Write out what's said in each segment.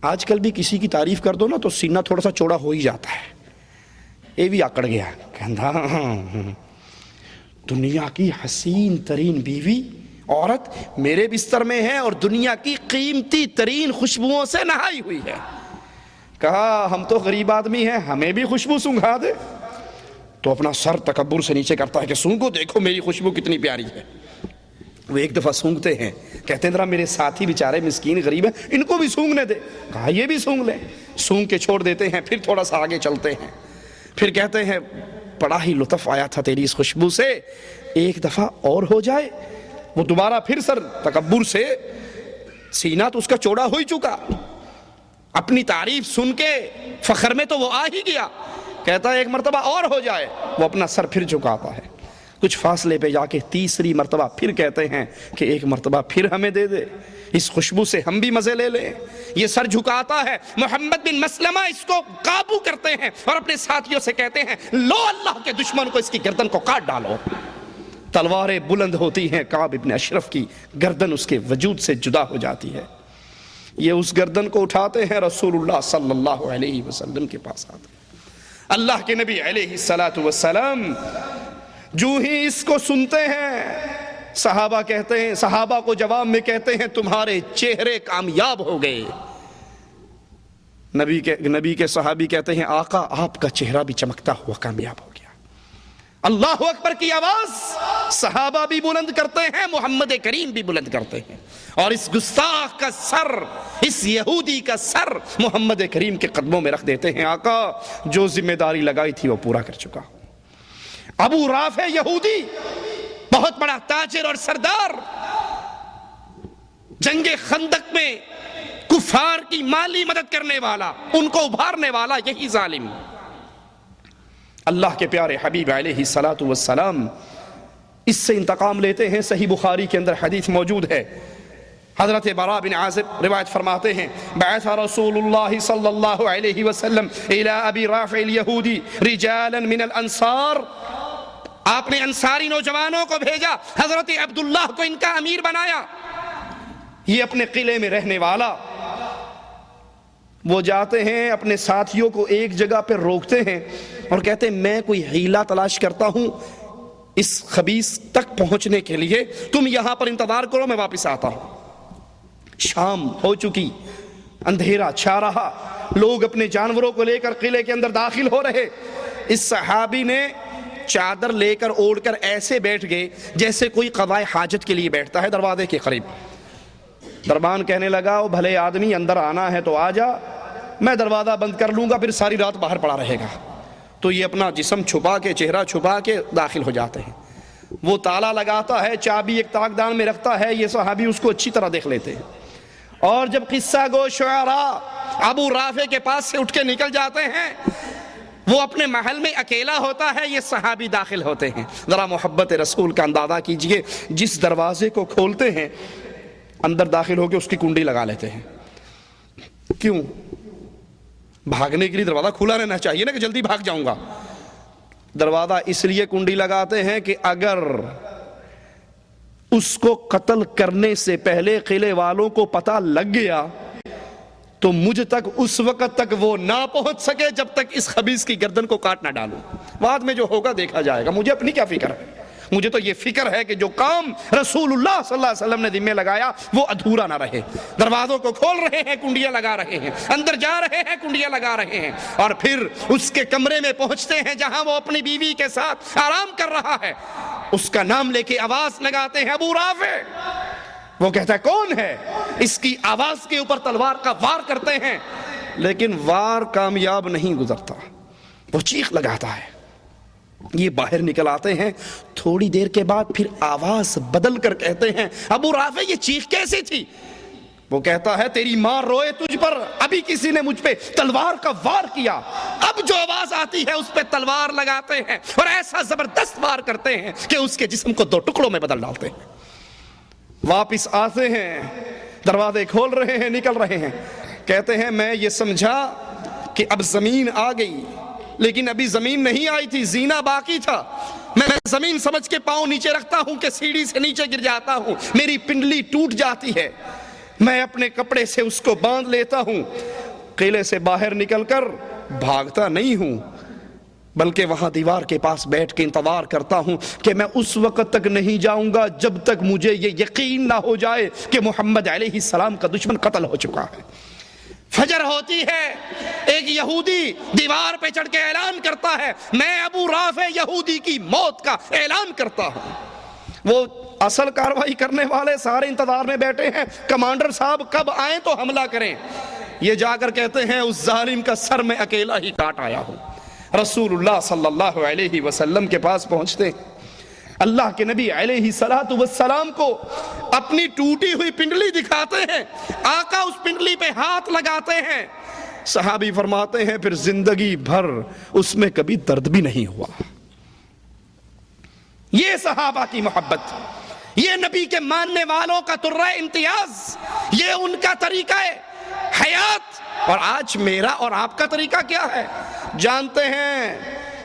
آج کل بھی کسی کی تعریف کر دو نا تو سینہ تھوڑا سا چوڑا ہو ہی جاتا ہے. یہ بھی آکڑ گیا, کہندا دنیا کی حسین ترین بیوی عورت میرے بستر میں ہے اور دنیا کی قیمتی ترین خوشبوؤں سے نہائی ہوئی ہے. کہا ہم تو غریب آدمی ہیں, ہمیں بھی خوشبو سونگھا دے. تو اپنا سر تکبر سے نیچے کرتا ہے کہ سونگو, دیکھو میری خوشبو کتنی پیاری ہے. وہ ایک دفعہ سونگتے ہیں, کہتے ہیں ذرا میرے ساتھی بیچارے مسکین غریب ہیں, ان کو بھی سونگنے دے. کہا یہ بھی سونگ لیں. سونگ کے چھوڑ دیتے ہیں, پھر تھوڑا سا آگے چلتے ہیں, پھر کہتے ہیں بڑا ہی لطف آیا تھا تیری اس خوشبو سے, ایک دفعہ اور ہو جائے. وہ دوبارہ پھر سر تکبر سے, سینہ تو اس کا چوڑا ہو ہی چکا, اپنی تعریف سن کے فخر میں تو وہ آ ہی گیا. کہتا ہے ایک مرتبہ اور ہو جائے. وہ اپنا سر پھر جھکاتا ہے. کچھ فاصلے پہ جا کے تیسری مرتبہ پھر کہتے ہیں کہ ایک مرتبہ پھر ہمیں دے دے, اس خوشبو سے ہم بھی مزے لے لیں. یہ سر جھکاتا ہے. محمد بن مسلمہ اس کو قابو کرتے ہیں اور اپنے ساتھیوں سے کہتے ہیں لو اللہ کے دشمن کو اس کی گردن کو کاٹ ڈالو. تلواریں بلند ہوتی ہیں, کعب ابن اشرف کی گردن اس کے وجود سے جدا ہو جاتی ہے. یہ اس گردن کو اٹھاتے ہیں, رسول اللہ صلی اللہ علیہ وسلم کے پاس آتے ہیں. اللہ کے نبی علیہ السلام جو ہی اس کو سنتے ہیں, صحابہ کہتے ہیں, صحابہ کو جواب میں کہتے ہیں تمہارے چہرے کامیاب ہو گئے. نبی کے صحابی کہتے ہیں آقا آپ کا چہرہ بھی چمکتا ہوا کامیاب ہو گیا. اللہ اکبر کی آواز صحابہ بھی بلند کرتے ہیں, محمد کریم بھی بلند کرتے ہیں, اور اس گستاخ کا سر, اس یہودی کا سر محمد کریم کے قدموں میں رکھ دیتے ہیں. آقا جو ذمہ داری لگائی تھی وہ پورا کر چکا. ابو رافع یہودی, بہت بڑا تاجر اور سردار, جنگ خندق میں کفار کی مالی مدد کرنے والا, ان کو ابھارنے والا یہی ظالم. اللہ کے پیارے حبیب علیہ السلام اس سے انتقام لیتے ہیں. صحیح بخاری کے اندر حدیث موجود ہے, حضرت براء بن عازب روایت فرماتے ہیں بعث رسول اللہ صلی اللہ علیہ وسلم الى ابی رافع الیہودی رجالا من الانصار. آپ نے انصاری نوجوانوں کو بھیجا, حضرت عبداللہ کو ان کا امیر بنایا. یہ اپنے قلعے میں رہنے والا. وہ جاتے ہیں اپنے ساتھیوں کو ایک جگہ پہ روکتے ہیں اور کہتے ہیں میں کوئی حیلہ تلاش کرتا ہوں اس خبیث تک پہنچنے کے لیے, تم یہاں پر انتظار کرو, میں واپس آتا ہوں. شام ہو چکی, اندھیرا چھا رہا, لوگ اپنے جانوروں کو لے کر قلعے کے اندر داخل ہو رہے. اس صحابی نے چادر لے کر اوڑھ کر ایسے بیٹھ گئے جیسے کوئی قضائے حاجت کے لیے بیٹھتا ہے دروازے کے قریب. دربان کہنے لگا او بھلے آدمی اندر آنا ہے تو آ جا, میں دروازہ بند کر لوں گا, پھر ساری رات باہر پڑا رہے گا. تو یہ اپنا جسم چھپا کے, چہرہ چھپا کے داخل ہو جاتے ہیں. وہ تالا لگاتا ہے, چابی ایک تاکدان میں رکھتا ہے, یہ صحابی اس کو اچھی طرح دیکھ لیتے ہیں. اور جب قصہ گو شعراء ابو رافع کے پاس سے اٹھ کے نکل جاتے ہیں, وہ اپنے محل میں اکیلا ہوتا ہے, یہ صحابی داخل ہوتے ہیں. ذرا محبت رسول کا اندازہ کیجئے, جس دروازے کو کھولتے ہیں اندر داخل ہو کے اس کی کنڈی لگا لیتے ہیں. کیوں؟ بھاگنے کے لیے دروازہ کھلا رہنا چاہیے نا کہ جلدی بھاگ جاؤں گا. دروازہ اس لیے کنڈی لگاتے ہیں کہ اگر اس کو قتل کرنے سے پہلے قلعے والوں کو پتہ لگ گیا تو مجھ تک اس وقت تک وہ نہ پہنچ سکے جب تک اس خبیث کی گردن کو کاٹ نہ ڈالوں. بعد میں جو ہوگا دیکھا جائے گا, مجھے اپنی کیا فکر ہے. مجھے تو یہ فکر ہے کہ جو کام رسول اللہ صلی اللہ علیہ وسلم نے ذمہ لگایا وہ ادھورا نہ رہے. دروازوں کو کھول رہے ہیں, کنڈیاں لگا رہے ہیں, اندر جا رہے ہیں, کنڈیاں لگا رہے ہیں, اور پھر اس کے کمرے میں پہنچتے ہیں جہاں وہ اپنی بیوی کے ساتھ آرام کر رہا ہے. اس کا نام لے کے آواز لگاتے ہیں ابو رافع. وہ کہتا ہے کون ہے؟ اس کی آواز کے اوپر تلوار کا وار کرتے ہیں, لیکن وار کامیاب نہیں گزرتا. وہ چیخ لگاتا ہے, یہ باہر نکل آتے ہیں. تھوڑی دیر کے بعد پھر آواز بدل کر کہتے ہیں ابو رافع یہ چیخ کیسی تھی؟ وہ کہتا ہے تیری ماں روئے تجھ پر, ابھی کسی نے مجھ پہ تلوار کا وار کیا, اب جو آواز آتی ہے اس پہ تلوار لگاتے ہیں اور ایسا زبردست وار کرتے ہیں کہ اس کے جسم کو 2 ٹکڑوں میں بدل ڈالتے ہیں. واپس آتے ہیں, دروازے کھول رہے ہیں, نکل رہے ہیں. کہتے ہیں میں یہ سمجھا کہ اب زمین آ گئی, لیکن ابھی زمین نہیں آئی تھی, زینہ باقی تھا. میں زمین سمجھ کے پاؤں نیچے رکھتا ہوں کہ سیڑھی سے نیچے گر جاتا ہوں, میری پنڈلی ٹوٹ جاتی ہے. میں اپنے کپڑے سے اس کو باندھ لیتا ہوں. قلعے سے باہر نکل کر بھاگتا نہیں ہوں، بلکہ وہاں دیوار کے پاس بیٹھ کے انتظار کرتا ہوں کہ میں اس وقت تک نہیں جاؤں گا جب تک مجھے یہ یقین نہ ہو جائے کہ محمد علیہ السلام کا دشمن قتل ہو چکا ہے۔ فجر ہوتی ہے، ایک یہودی دیوار پہ چڑھ کے اعلان کرتا ہے، میں ابو رافع یہودی کی موت کا اعلان کرتا ہوں۔ وہ اصل کاروائی کرنے والے سارے انتظار میں بیٹھے ہیں، کمانڈر صاحب کب آئیں تو حملہ کریں۔ یہ جا کر کہتے ہیں اس ظالم کا سر میں اکیلا ہی کاٹ آیا ہوں۔ رسول اللہ صلی اللہ علیہ وسلم کے پاس پہنچتے ہیں، اللہ کے نبی علیہ السلام کو اپنی ٹوٹی ہوئی پنڈلی دکھاتے ہیں، آقا اس پنڈلی پہ ہاتھ لگاتے ہیں۔ صحابی فرماتے ہیں پھر زندگی بھر اس میں کبھی درد بھی نہیں ہوا۔ یہ صحابہ کی محبت، یہ نبی کے ماننے والوں کا ترہ امتیاز، یہ ان کا طریقہ حیات۔ اور آج میرا اور آپ کا طریقہ کیا ہے؟ جانتے ہیں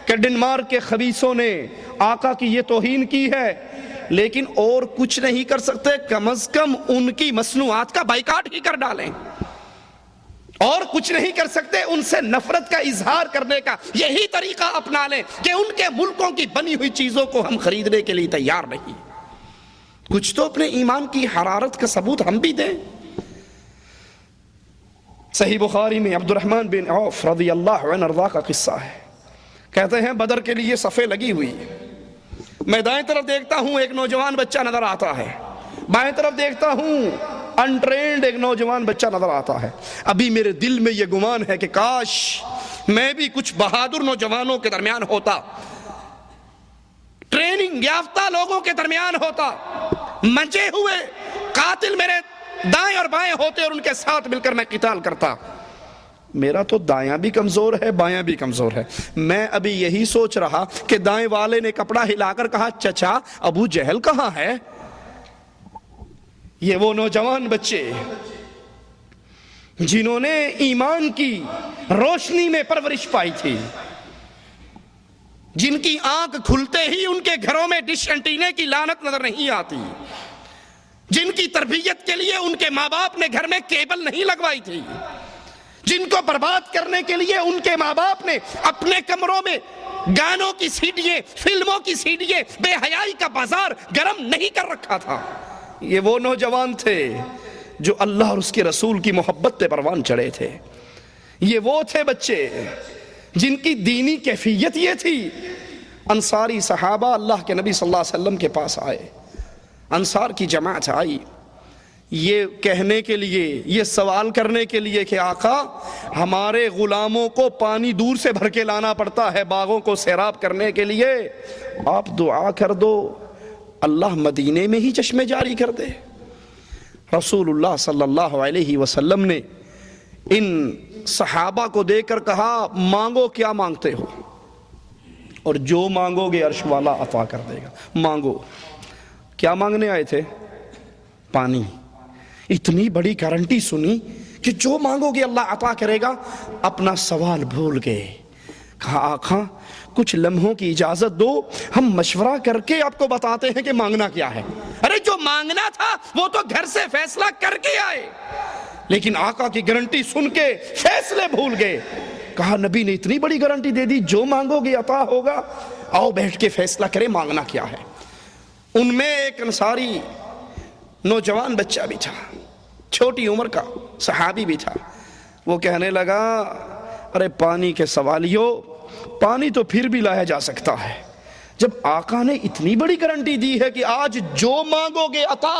کہ ڈنمارک کے خبیثوں نے آقا کی یہ توہین کی ہے، لیکن اور کچھ نہیں کر سکتے، کم از کم ان کی مصنوعات کا بائیکاٹ ہی کر ڈالیں۔ اور کچھ نہیں کر سکتے، ان سے نفرت کا اظہار کرنے کا یہی طریقہ اپنا لیں کہ ان کے ملکوں کی بنی ہوئی چیزوں کو ہم خریدنے کے لیے تیار نہیں۔ کچھ تو اپنے ایمان کی حرارت کا ثبوت ہم بھی دیں۔ صحیح بخاری میں عبد الرحمن بن عوف رضی اللہ عنہ ارضا کا قصہ ہے، کہتے ہیں بدر کے لیے صفیں لگی ہوئی، میں دائیں طرف دیکھتا ہوں ایک نوجوان بچہ نظر آتا ہے، بائیں طرف دیکھتا ہوں انٹرینڈ ایک نوجوان بچہ نظر آتا ہے۔ ابھی میرے دل میں یہ گمان ہے کہ کاش میں بھی کچھ بہادر نوجوانوں کے درمیان ہوتا، ٹریننگ یافتہ لوگوں کے درمیان ہوتا، منچے ہوئے قاتل میرے دائیں اور بائیں ہوتے اور ان کے ساتھ مل کر میں قتال کرتا۔ میرا تو دایاں بھی کمزور ہے، بایاں بھی کمزور ہے۔ میں ابھی یہی سوچ رہا کہ دائیں والے نے کپڑا ہلا کر کہا چچا ابو جہل کہاں ہے؟ یہ وہ نوجوان بچے جنہوں نے ایمان کی روشنی میں پرورش پائی تھی، جن کی آنکھ کھلتے ہی ان کے گھروں میں ڈش انٹینے کی لعنت نظر نہیں آتی، جن کی تربیت کے لیے ان کے ماں باپ نے گھر میں کیبل نہیں لگوائی تھی، جن کو برباد کرنے کے لیے ان کے ماں باپ نے اپنے کمروں میں گانوں کی سیڈیاں، فلموں کی سیڈیاں، بے حیائی کا بازار گرم نہیں کر رکھا تھا۔ یہ وہ نوجوان تھے جو اللہ اور اس کے رسول کی محبت پہ پروان چڑھے تھے۔ یہ وہ تھے بچے جن کی دینی کیفیت یہ تھی۔ انصاری صحابہ اللہ کے نبی صلی اللہ علیہ وسلم کے پاس آئے، انصار کی جماعت آئی یہ کہنے کے لیے، یہ سوال کرنے کے لیے کہ آقا ہمارے غلاموں کو پانی دور سے بھر کے لانا پڑتا ہے باغوں کو سیراب کرنے کے لیے، آپ دعا کر دو اللہ مدینے میں ہی چشمے جاری کر دے۔ رسول اللہ صلی اللہ علیہ وسلم نے ان صحابہ کو دیکھ کر کہا مانگو کیا مانگتے ہو، اور جو مانگو گے عرش والا عطا کر دے گا۔ مانگو، کیا مانگنے آئے تھے؟ پانی۔ اتنی بڑی گارنٹی سنی کہ جو مانگو گے اللہ عطا کرے گا، اپنا سوال بھول گئے۔ کہا آقا کچھ لمحوں کی اجازت دو، ہم مشورہ کر کے آپ کو بتاتے ہیں کہ مانگنا کیا ہے۔ ارے جو مانگنا تھا وہ تو گھر سے فیصلہ کر کے آئے، لیکن آقا کی گارنٹی سن کے فیصلے بھول گئے۔ کہا نبی نے اتنی بڑی گارنٹی دے دی، جو مانگو گے عطا ہوگا، آؤ بیٹھ کے فیصلہ کریں مانگنا کیا ہے۔ ان میں ایک انصاری نوجوان بچہ بھی تھا، چھوٹی عمر کا صحابی بھی تھا۔ وہ کہنے لگا ارے پانی کے سوالیو، پانی تو پھر بھی لایا جا سکتا ہے، جب آقا نے اتنی بڑی گارنٹی دی ہے کہ آج جو مانگو گے عطا